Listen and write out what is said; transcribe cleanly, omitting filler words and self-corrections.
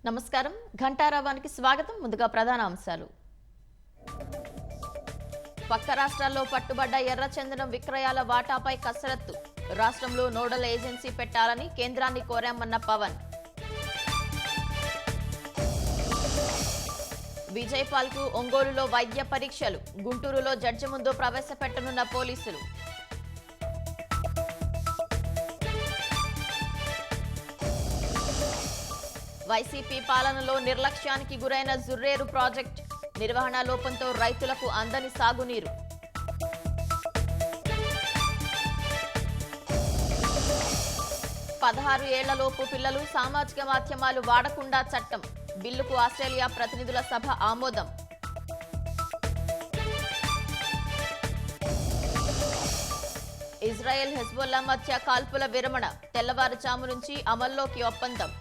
నమస్కారం ఘంటారావానికి స్వాగతం. ముందుగా ప్రధాన అంశాలు. పక్క రాష్ట్రాల్లో పట్టుబడ్డ ఎర్రచందనం విక్రయాల వాటాపై కసరత్తు. రాష్ట్రంలో నోడల్ ఏజెన్సీ పెట్టాలని కేంద్రాన్ని కోరామన్న పవన్. విజయపాల్కు ఒంగోలులో వైద్య పరీక్షలు. గుంటూరులో జడ్జి ముందు ప్రవేశపెట్టనున్న పోలీసులు. వైసీపీ పాలనలో నిర్లక్ష్యానికి గురైన జుర్రేరు ప్రాజెక్ట్. నిర్వహణ లోపంతో రైతులకు అందని సాగునీరు. పదహారు ఏళ్లలోపు పిల్లలు సామాజిక మాధ్యమాలు వాడకుండా చట్టం. బిల్లుకు ఆస్ట్రేలియా ప్రతినిధుల సభ ఆమోదం. ఇజ్రాయెల్ హెజ్బొల్లా మధ్య కాల్పుల విరమణ. తెల్లవారుజాము నుంచి అమల్లోకి ఒప్పందం.